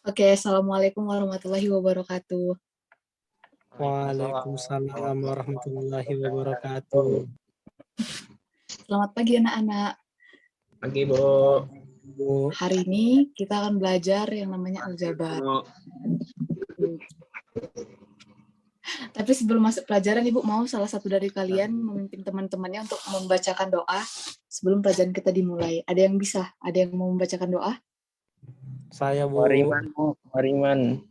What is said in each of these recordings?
Oke, Assalamualaikum warahmatullahi wabarakatuh. Waalaikumsalam warahmatullahi wabarakatuh. Selamat pagi anak-anak. Pagi, Bu. Bu, Hari ini kita akan belajar yang namanya aljabar. Tapi sebelum masuk pelajaran, Ibu mau salah satu dari kalian memimpin teman-temannya untuk membacakan doa sebelum pelajaran kita dimulai. Ada yang bisa? Ada yang mau membacakan doa? saya Bu. Mariman, Bu. Mariman.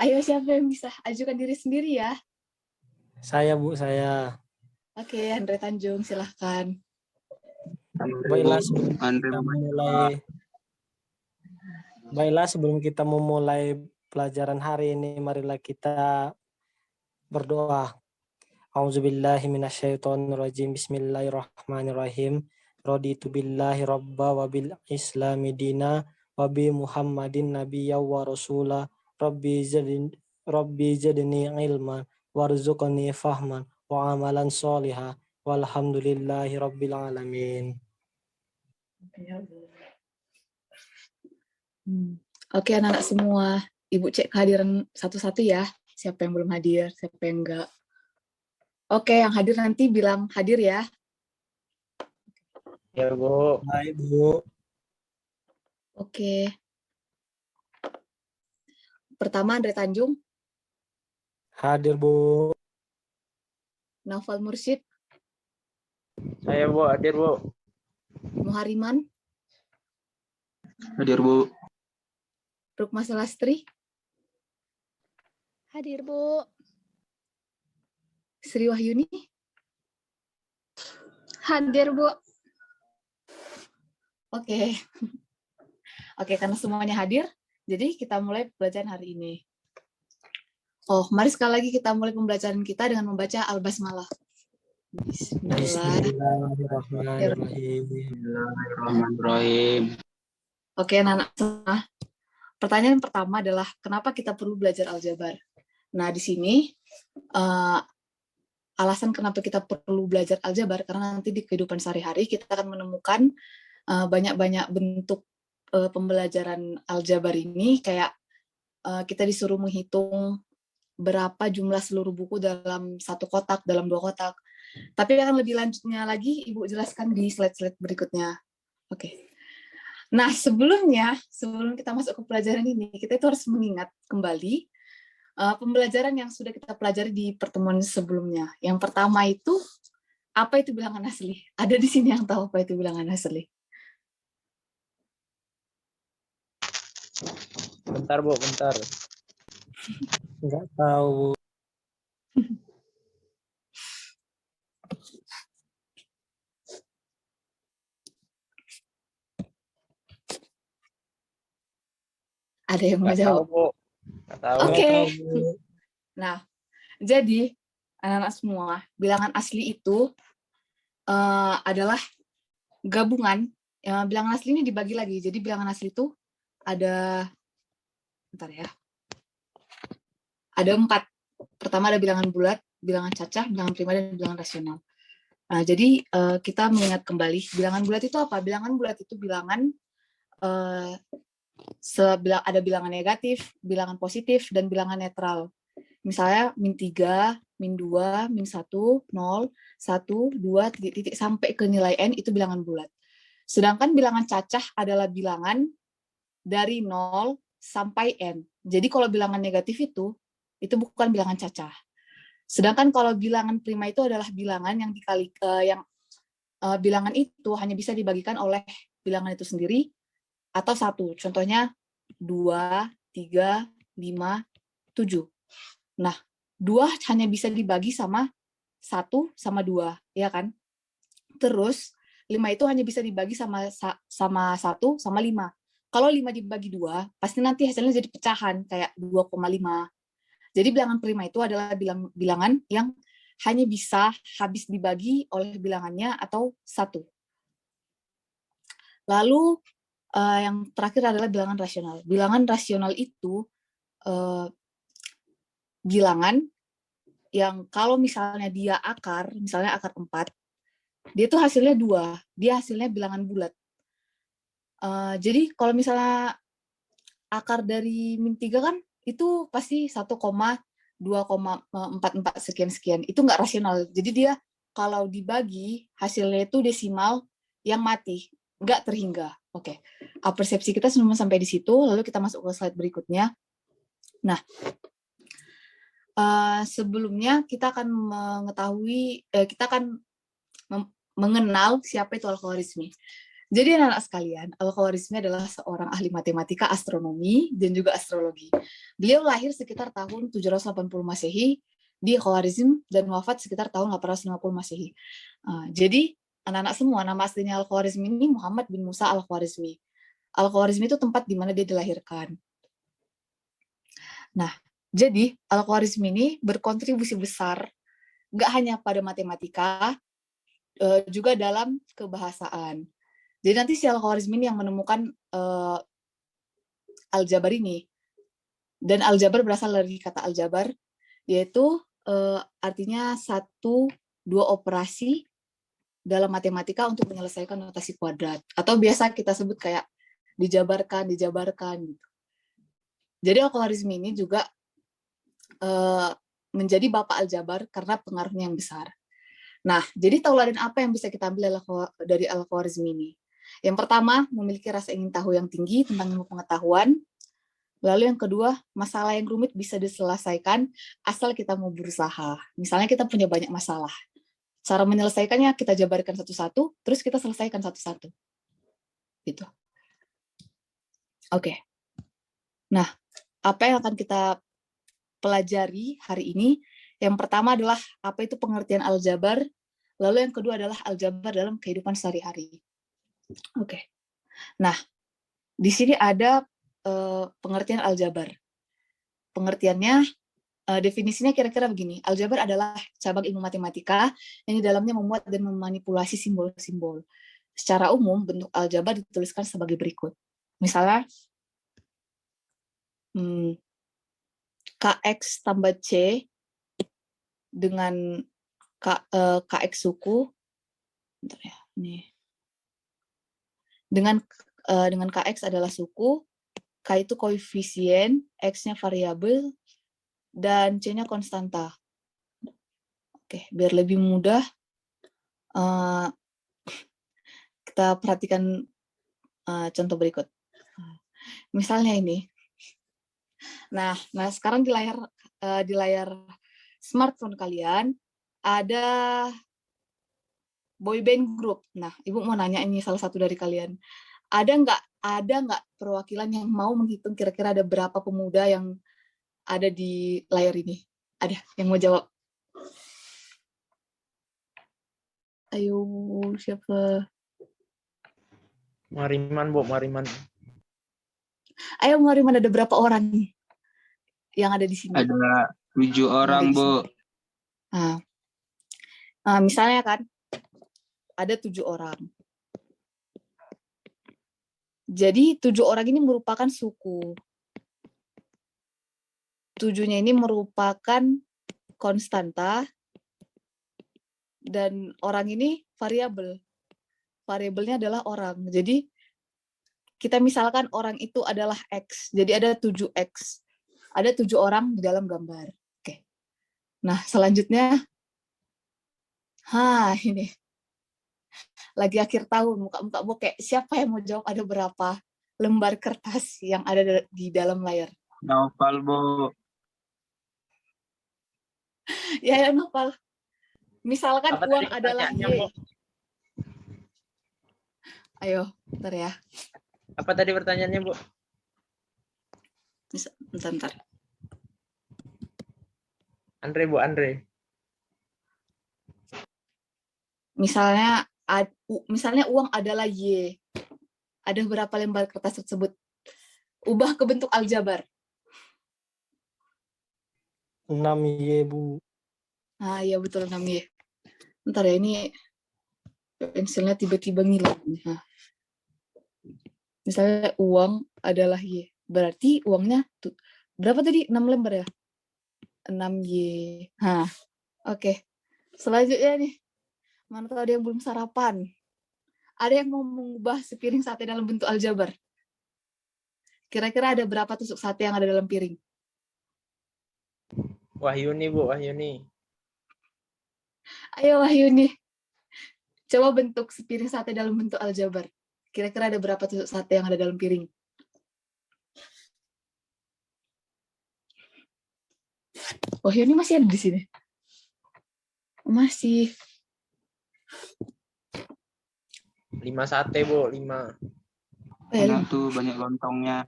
Ayo, siapa yang bisa? Ajukan diri sendiri ya. Saya Bu, saya. Oke, Andre Tanjung, silahkan. Baiklah, sebelum kita memulai pelajaran hari ini, marilah kita berdoa. A'udzubillahi minasyaitonirrajim. Bismillahirrahmanirrahim. Raditu billahi rabba wa bil islami dina wa bi Muhammadin nabiyya wa rasula. Rabbi zidni ilman warzuqni fahman wa amalan sholiha walhamdulillahi rabbil alamin. Oke, anak-anak semua. Ibu cek kehadiran satu-satu ya. Siapa yang belum hadir, siapa yang enggak. Oke, yang hadir nanti bilang hadir ya. Ya, Bu. Baik, Bu. Oke. Pertama, Andre Tanjung. Hadir, Bu. Naufal Mursyid. Saya, Bu. Hadir, Bu. Muhariman. Hadir, Bu. Rukma Selastri. Hadir, Bu. Sri Wahyuni. Hadir, Bu. Oke. Oke, karena semuanya hadir, jadi kita mulai pelajaran hari ini. Oh, mari sekali lagi kita mulai pembelajaran kita dengan membaca Al-Basmalah. Bismillahirrahmanirrahim. Oke, anak-anak semua. Pertanyaan pertama adalah, kenapa kita perlu belajar aljabar? Nah, di sini, alasan kenapa kita perlu belajar aljabar, karena nanti di kehidupan sehari-hari kita akan menemukan banyak-banyak bentuk pembelajaran aljabar ini, kayak kita disuruh menghitung berapa jumlah seluruh buku dalam satu kotak, dalam 2 kotak. Tapi akan lebih lanjutnya lagi, Ibu jelaskan di slide-slide berikutnya. Oke. Nah, sebelum kita masuk ke pelajaran ini, kita itu harus mengingat kembali pembelajaran yang sudah kita pelajari di pertemuan sebelumnya. Yang pertama itu, apa itu bilangan asli? Ada di sini yang tahu apa itu bilangan asli? Bentar, Bu. Bentar. Enggak tahu, Bu. Ada yang mau Nggak jawab? tahu, Bu. Nggak tahu. Oke. Nggak tahu, Bu. Nah, jadi anak-anak semua, bilangan asli itu adalah gabungan. Bilangan asli ini dibagi lagi. Jadi bilangan asli itu ada, bentar ya, ada 4. Pertama ada bilangan bulat, bilangan cacah, bilangan prima, dan bilangan rasional. Nah, jadi kita mengingat kembali, bilangan bulat itu apa? Bilangan bulat itu bilangan, ada bilangan negatif, bilangan positif, dan bilangan netral. Misalnya -3, -2, -1, 0, 1, 2, titik, sampai ke nilai N itu bilangan bulat. Sedangkan bilangan cacah adalah bilangan dari 0 sampai N. Jadi kalau bilangan negatif itu bukan bilangan cacah. Sedangkan kalau bilangan prima itu adalah bilangan yang bilangan itu hanya bisa dibagikan oleh bilangan itu sendiri atau 1. Contohnya 2, 3, 5, 7. Nah, 2 hanya bisa dibagi sama 1 sama 2, ya kan? Terus 5 itu hanya bisa dibagi sama 1 sama 5. Kalau 5 dibagi 2, pasti nanti hasilnya jadi pecahan, kayak 2,5. Jadi bilangan prima itu adalah bilangan yang hanya bisa habis dibagi oleh bilangannya atau 1. Lalu yang terakhir adalah bilangan rasional. Bilangan rasional itu bilangan yang kalau misalnya dia akar, misalnya akar 4, dia tuh hasilnya 2, dia hasilnya bilangan bulat. Jadi kalau misalnya akar dari min 3 kan itu pasti 1,2,44 sekian-sekian. Itu nggak rasional. Jadi dia kalau dibagi, hasilnya itu desimal yang mati, nggak terhingga. Oke. Persepsi kita semua sampai di situ, lalu kita masuk ke slide berikutnya. Nah, sebelumnya kita akan mengenal siapa itu Al-Khwarizmi. Jadi anak-anak sekalian, Al-Khwarizmi adalah seorang ahli matematika, astronomi, dan juga astrologi. Beliau lahir sekitar tahun 780 Masehi di Khwarizm dan wafat sekitar tahun 850 Masehi. Jadi anak-anak semua, nama aslinya Al-Khwarizmi ini Muhammad bin Musa Al-Khwarizmi. Al-Khwarizmi itu tempat di mana dia dilahirkan. Nah, jadi Al-Khwarizmi ini berkontribusi besar, nggak hanya pada matematika, juga dalam kebahasaan. Jadi nanti si Al-Khwarizmi ini yang menemukan aljabar ini. Dan aljabar berasal dari kata aljabar, yaitu artinya 1-2 operasi dalam matematika untuk menyelesaikan notasi kuadrat. Atau biasa kita sebut kayak dijabarkan gitu. Jadi Al-Khwarizmi ini juga menjadi bapak aljabar karena pengaruhnya yang besar. Nah, jadi tauladan apa yang bisa kita ambil dari Al-Khwarizmi ini? Yang pertama, memiliki rasa ingin tahu yang tinggi tentang ilmu pengetahuan. Lalu yang kedua, masalah yang rumit bisa diselesaikan asal kita mau berusaha. Misalnya kita punya banyak masalah. Cara menyelesaikannya kita jabarkan satu-satu, terus kita selesaikan satu-satu. Gitu. Oke. Nah, apa yang akan kita pelajari hari ini? Yang pertama adalah apa itu pengertian aljabar, lalu yang kedua adalah aljabar dalam kehidupan sehari-hari. Oke. Nah, di sini ada pengertian aljabar. Pengertiannya, definisinya kira-kira begini. Aljabar adalah cabang ilmu matematika yang di dalamnya memuat dan memanipulasi simbol-simbol. Secara umum, bentuk aljabar dituliskan sebagai berikut. Misalnya, KX tambah C dengan KX suku. Bentar ya, nih. Dengan KX adalah suku, K itu koefisien, X-nya variabel, dan C-nya konstanta. Oke, biar lebih mudah, kita perhatikan contoh berikut. Misalnya ini. Nah sekarang di layar smartphone kalian ada boyband group. Nah, Ibu mau nanya ini salah satu dari kalian. Ada nggak perwakilan yang mau menghitung kira-kira ada berapa pemuda yang ada di layar ini? Ada yang mau jawab? Ayo, siapa? Mariman, Bu, Mariman. Ayo, Mariman, ada berapa orang yang ada di sini? Ada 7 orang, Bu. Nah, misalnya kan, ada 7 orang. Jadi 7 orang ini merupakan suku. 7-nya ini merupakan konstanta, dan orang ini variabel. Variabelnya adalah orang. Jadi kita misalkan orang itu adalah X. Jadi ada 7X. Ada 7 orang di dalam gambar. Oke. Nah, selanjutnya, ini. Lagi akhir tahun, muka-muka bokeh. Siapa yang mau jawab ada berapa lembar kertas yang ada di dalam layar? Naufal, Bu. Ya, Naufal. Misalkan Apa uang tadi adalah pertanyaannya, Bu? Y. Ayo, bentar ya. Apa tadi pertanyaannya, Bu? Bentar. Andre, Bu, Andre. Misalnya uang adalah Y. Ada berapa lembar kertas tersebut? Ubah ke bentuk aljabar. 6Y, Bu. Iya betul 6Y. Bentar ya, ini pensilnya tiba-tiba ngilang. Nah. Misalnya uang adalah Y. Berarti uangnya berapa tadi? 6 lembar ya? 6Y. Oke. Selanjutnya nih. Mana tahu ada yang belum sarapan. Ada yang mau mengubah sepiring sate dalam bentuk aljabar? Kira-kira ada berapa tusuk sate yang ada dalam piring? Wahyuni, Bu, Wahyuni. Ayo Wahyuni, coba bentuk sepiring sate dalam bentuk aljabar. Kira-kira ada berapa tusuk sate yang ada dalam piring? Wahyuni masih ada di sini? Masih. 5 sate, Bu, 5. Banyak tuh, banyak lontongnya.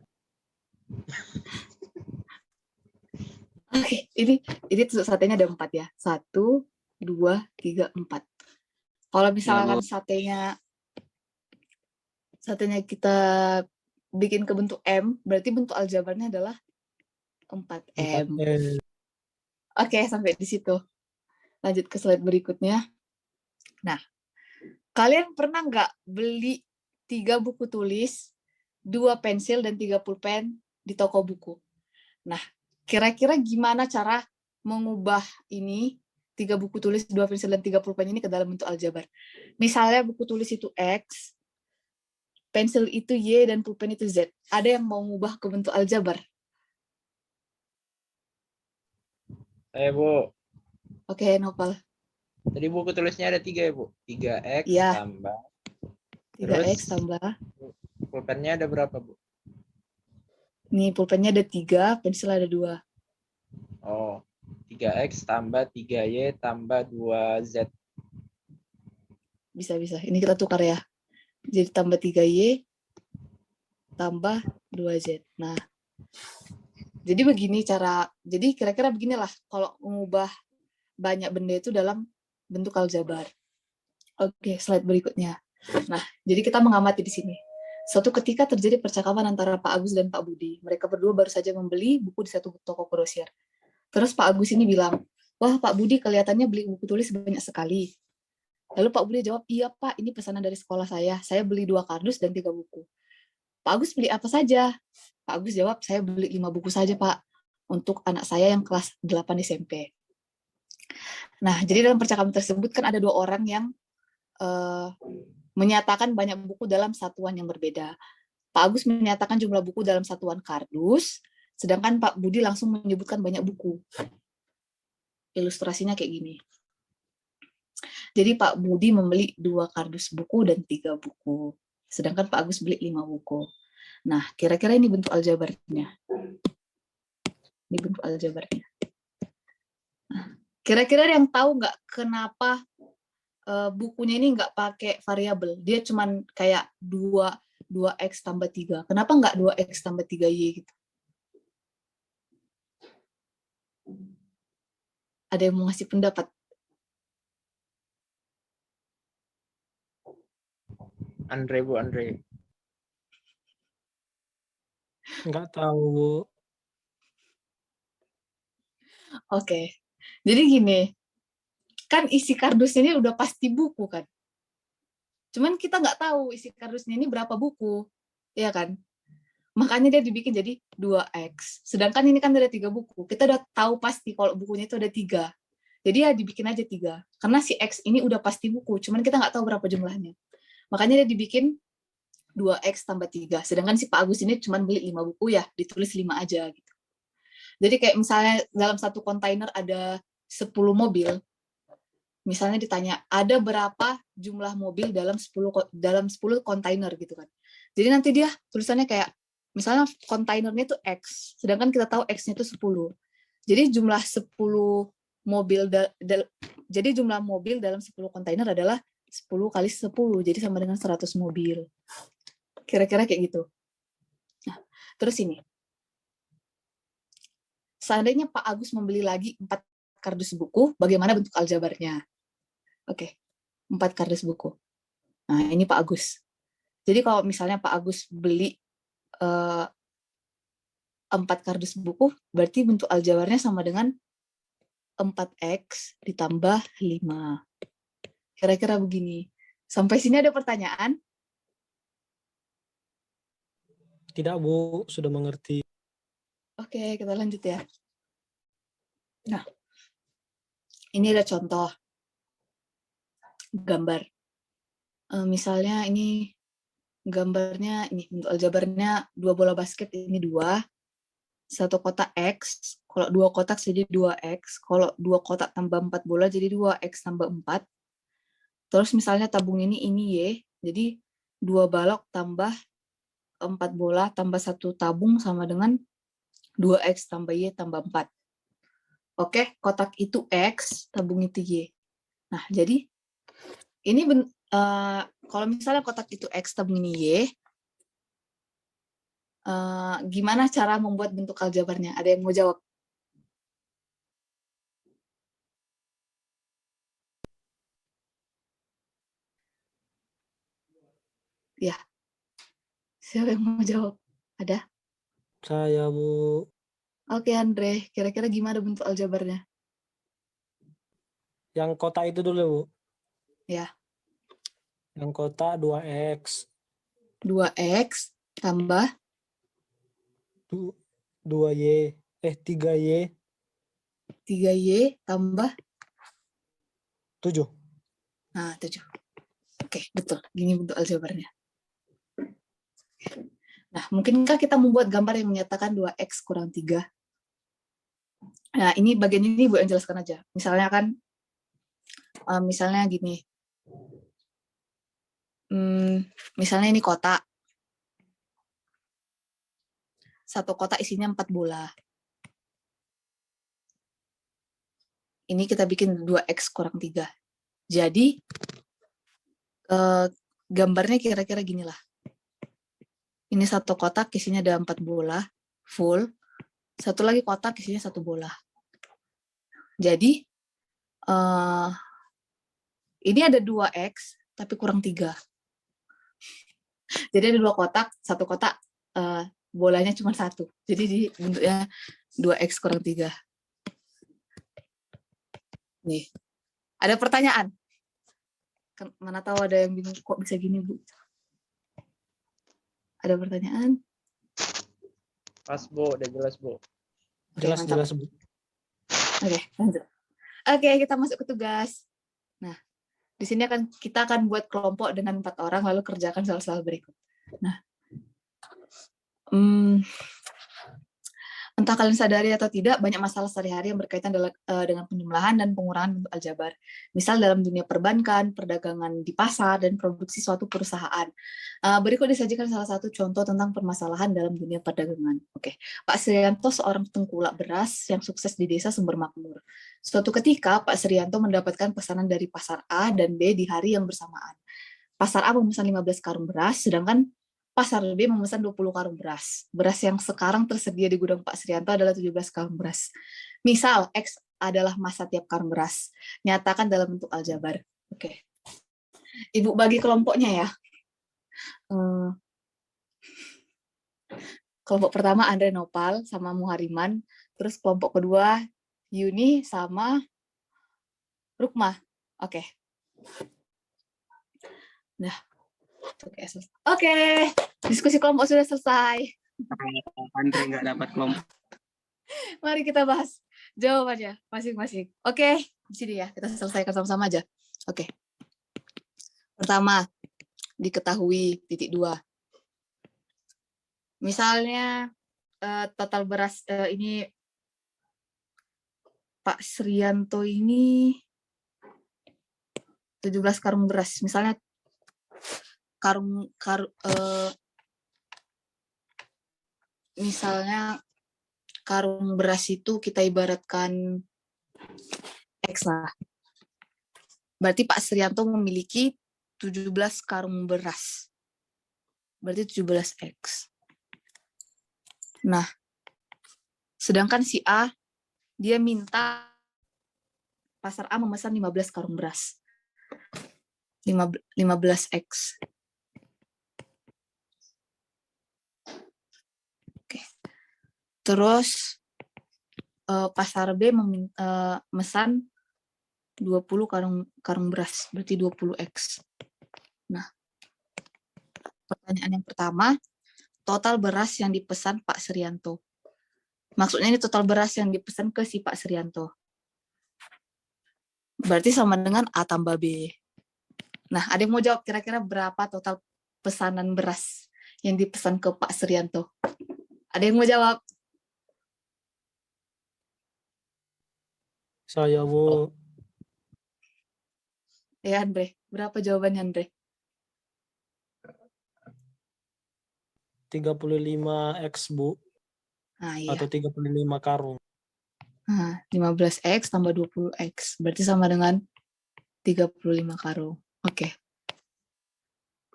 Oke, ini tusuk satenya ada 4 ya. 1, 2, 3, 4. Kalau misalkan satenya kita bikin ke bentuk M, berarti bentuk aljabarnya adalah 4M. 4M. Oke, sampai di situ. Lanjut ke slide berikutnya. Nah, kalian pernah nggak beli 3 buku tulis, 2 pensil, dan 3 pulpen di toko buku? Nah, kira-kira gimana cara mengubah ini 3 buku tulis, 2 pensil, dan 3 pulpen ini ke dalam bentuk aljabar? Misalnya buku tulis itu X, pensil itu Y, dan pulpen itu Z. Ada yang mau mengubah ke bentuk aljabar? Bu. Oke, Nopal. Tadi buku tulisnya ada 3 ya, Bu? 3X Iya. tambah. 3X tambah. Pulpennya ada berapa, Bu? Nih, pulpennya ada 3, pensil ada 2. Oh, 3X tambah 3Y tambah 2Z. Bisa. Ini kita tukar ya. Jadi tambah 3Y tambah 2Z. Nah, jadi begini jadi kira-kira beginilah kalau mengubah banyak benda itu dalam bentuk aljabar. Oke, slide berikutnya. Nah, jadi kita mengamati di sini. Suatu ketika terjadi percakapan antara Pak Agus dan Pak Budi. Mereka berdua baru saja membeli buku di satu toko grosir. Terus Pak Agus ini bilang, wah Pak Budi kelihatannya beli buku tulis banyak sekali. Lalu Pak Budi jawab, iya Pak, ini pesanan dari sekolah saya beli 2 kardus dan 3 buku. Pak Agus beli apa saja? Pak Agus jawab, saya beli 5 buku saja Pak, untuk anak saya yang kelas 8 SMP. Nah, jadi dalam percakapan tersebut kan ada 2 orang yang menyatakan banyak buku dalam satuan yang berbeda. Pak Agus menyatakan jumlah buku dalam satuan kardus, sedangkan Pak Budi langsung menyebutkan banyak buku. Ilustrasinya kayak gini. Jadi Pak Budi membeli 2 kardus buku dan 3 buku. Sedangkan Pak Agus beli 5 buku. Nah, kira-kira ini bentuk aljabarnya. Ini bentuk aljabarnya. Nah, kira-kira yang tahu nggak kenapa bukunya ini nggak pakai variabel? Dia cuman kayak 2X tambah 3. Kenapa nggak 2X tambah 3Y gitu? Ada yang mau ngasih pendapat? Andre, Bu, Andre. Nggak tahu, Bu. Oke. Jadi gini, kan isi kardusnya ini udah pasti buku kan? Cuman kita nggak tahu isi kardusnya ini berapa buku, ya kan? Makanya dia dibikin jadi 2X. Sedangkan ini kan ada 3 buku. Kita udah tahu pasti kalau bukunya itu ada 3. Jadi ya dibikin aja 3. Karena si X ini udah pasti buku, cuman kita nggak tahu berapa jumlahnya. Makanya dia dibikin 2X tambah 3. Sedangkan si Pak Agus ini cuma beli 5 buku ya, ditulis 5 aja gitu. Jadi kayak misalnya dalam satu kontainer ada 10 mobil, misalnya ditanya, ada berapa jumlah mobil dalam 10 kontainer gitu kan. Jadi nanti dia tulisannya kayak, misalnya kontainernya itu X, sedangkan kita tahu X-nya itu 10. Jadi jumlah 10 mobil, jadi jumlah mobil dalam 10 kontainer adalah 10 kali 10, jadi sama dengan 100 mobil. Kira-kira kayak gitu. Nah, terus ini. Seandainya Pak Agus membeli lagi 4 kardus buku, bagaimana bentuk aljabarnya? Oke, 4 kardus buku. Nah, ini Pak Agus. Jadi kalau misalnya Pak Agus beli 4 kardus buku, berarti bentuk aljabarnya sama dengan 4X ditambah 5. Kira-kira begini. Sampai sini ada pertanyaan? Tidak, Bu. Sudah mengerti. Oke, kita lanjut ya. Nah, ini ada contoh gambar. Misalnya ini gambarnya, ini bentuk aljabarnya 2 bola basket, ini 2. 1 kotak X, kalau 2 kotak jadi 2X, kalau 2 kotak tambah 4 bola jadi 2X tambah 4. Terus misalnya tabung ini Y, jadi 2 balok tambah 4 bola tambah 1 tabung sama dengan 2X tambah Y tambah 4. Oke, kotak itu X, tabung itu Y. Nah, jadi ini kalau misalnya kotak itu X, tabung ini Y, gimana cara membuat bentuk aljabarnya? Ada yang mau jawab? Ya, siapa yang mau jawab? Ada? Saya, Bu. Oke, Andre. Kira-kira gimana bentuk aljabarnya? Yang kotak itu dulu, Bu. Ya, Yang kotak 2X. 2X tambah 2Y. 3Y. 3Y tambah, 7. nah 7. Oke, betul. Gini bentuk aljabarnya. Nah, mungkinkah kita membuat gambar yang menyatakan 2X kurang 3? Nah, ini bagian ini Bu yang jelaskan aja. Misalnya kan, misalnya gini. Misalnya ini kotak. 1 kotak isinya 4 bola. Ini kita bikin 2X kurang 3. Jadi, gambarnya kira-kira gini lah. Ini 1 kotak isinya ada 4 bola, full. 1 lagi kotak isinya 1 bola. Jadi, ini ada 2X, tapi kurang 3. Jadi ada 2 kotak, 1 kotak bolanya cuma 1. Jadi di bentuknya 2X kurang 3. Nih, ada pertanyaan? Mana tahu ada yang bingung, kok bisa gini, Bu? Ada pertanyaan? Pas, Bu. Udah jelas, Bu. Oke, Jelas, mantap. jelas, Bu. Oke, lanjut. Oke, kita masuk ke tugas. Nah, di sini kita akan buat kelompok dengan 4 orang, lalu kerjakan soal-soal berikut. Nah, entah kalian sadari atau tidak, banyak masalah sehari-hari yang berkaitan dengan penjumlahan dan pengurangan bentuk aljabar. Misal dalam dunia perbankan, perdagangan di pasar, dan produksi suatu perusahaan. Berikut disajikan salah satu contoh tentang permasalahan dalam dunia perdagangan. Oke, Pak Srianto seorang tengkulak beras yang sukses di desa Sumber Makmur. Suatu ketika, Pak Srianto mendapatkan pesanan dari pasar A dan B di hari yang bersamaan. Pasar A memesan 15 karung beras, sedangkan Pasar B memesan 20 karung beras. Beras yang sekarang tersedia di gudang Pak Srianto adalah 17 karung beras. Misal, X adalah massa tiap karung beras. Nyatakan dalam bentuk aljabar. Oke. Ibu bagi kelompoknya ya. Kelompok pertama Andre Nopal sama Muhariman. Terus kelompok kedua Yuni sama Rukma. Oke. Nah. Oke. Diskusi kelompok sudah selesai. Andre nggak dapat kelompok. Mari kita bahas jawabannya masing-masing. Oke, di sini ya, kita selesaikan sama-sama aja. Oke. Pertama, diketahui titik 2. Misalnya total beras ini Pak Srianto ini 17 karung beras. Misalnya misalnya karung beras itu kita ibaratkan X lah. Berarti Pak Srianto memiliki 17 karung beras. Berarti 17X. Nah, sedangkan si A, dia minta pasar A memesan 15 karung beras. 15X. Oke. Terus pasar B memesan 20 karung beras, berarti 20X. Nah, pertanyaan yang pertama, total beras yang dipesan Pak Srianto. Maksudnya ini total beras yang dipesan ke si Pak Srianto. Berarti sama dengan A tambah B. Nah, ada yang mau jawab kira-kira berapa total pesanan beras yang dipesan ke Pak Suryanto? Ada yang mau jawab? Saya, Bu. Ya, Andre. Berapa jawabannya, Andre? 35X, Bu. Nah, iya. Atau 35 karung. Nah, 15X tambah 20X. Berarti sama dengan 35 karung. Oke.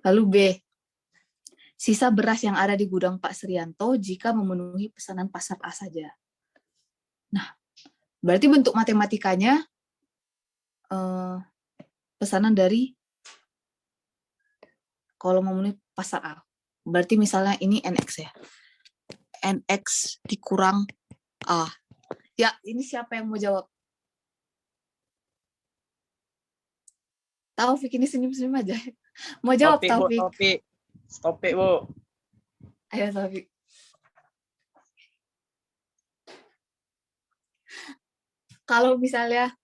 Lalu B. Sisa beras yang ada di gudang Pak Suryanto jika memenuhi pesanan pasar A saja. Nah, berarti bentuk matematikanya pesanan dari kalau memenuhi pasar A. Berarti misalnya ini NX ya. NX dikurang A. Ya, ini siapa yang mau jawab? Taufik, ini senyum-senyum aja. Mau jawab, Topik, Bu, Taufik? topik. Topik, Bu. Ayo, Taufik. Kalau misalnya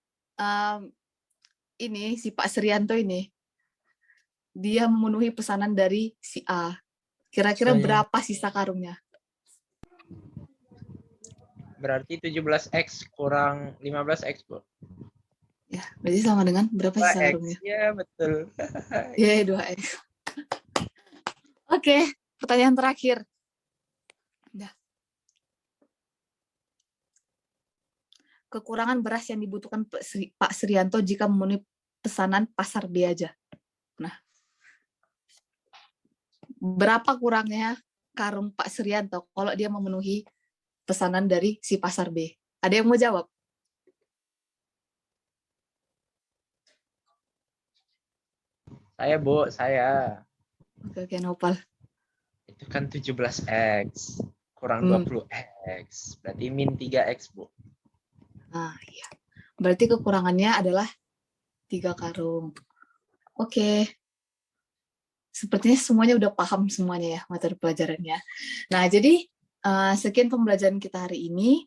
ini si Pak Suryanto ini, dia memenuhi pesanan dari si A. Kira-kira Saya. berapa sisa karungnya? Berarti 17X kurang 15X, Bu. Ya, berarti sama dengan berapa sisa 2X. karungnya? Ya, betul. Ya, 2X. Oke, pertanyaan terakhir. Udah. Kekurangan beras yang dibutuhkan Pak Suryanto jika memenuhi pesanan pasar B aja. Nah, berapa kurangnya karung Pak Suryanto kalau dia memenuhi pesanan dari si pasar B? Ada yang mau jawab? Saya, Bu, saya. Oke, Nopal. Itu kan 17X kurang 20X. Berarti min 3X, Bu. Nah, iya. Berarti kekurangannya adalah 3 karung. Oke. Sepertinya semuanya udah paham semuanya ya materi pelajarannya. Nah, jadi sekian pembelajaran kita hari ini.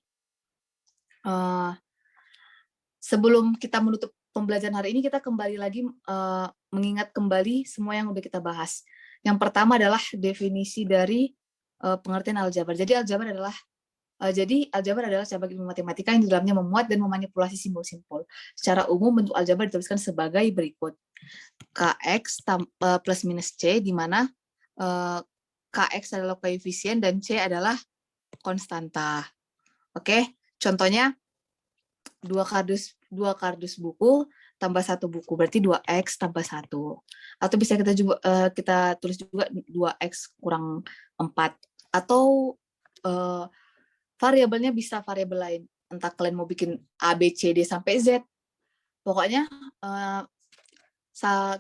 Sebelum kita menutup pembelajaran hari ini, kita kembali lagi mengingat kembali semua yang udah kita bahas. Yang pertama adalah definisi dari pengertian aljabar. Jadi aljabar adalah cabang ilmu matematika yang di dalamnya memuat dan memanipulasi simbol-simbol. Secara umum bentuk aljabar dituliskan sebagai berikut. Kx plus minus C, di mana Kx adalah koefisien dan C adalah konstanta. Oke, contohnya 2 kardus buku tambah 1 buku, berarti 2X tambah 1. Atau bisa kita tulis juga 2X kurang 4. Atau variabelnya bisa variabel lain. Entah kalian mau bikin A, B, C, D, sampai Z. Pokoknya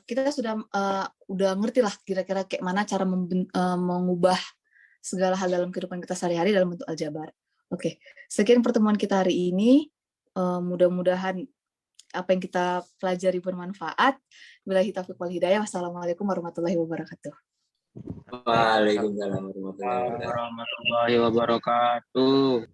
kita udah ngerti lah kira-kira kayak mana cara mengubah segala hal dalam kehidupan kita sehari-hari dalam bentuk aljabar. Oke, sekian pertemuan kita hari ini. Mudah-mudahan apa yang kita pelajari bermanfaat. Billahi taufiq wal hidayah. Wassalamualaikum warahmatullahi wabarakatuh. Waalaikumsalam warahmatullahi wabarakatuh. Warahmatullahi wabarakatuh.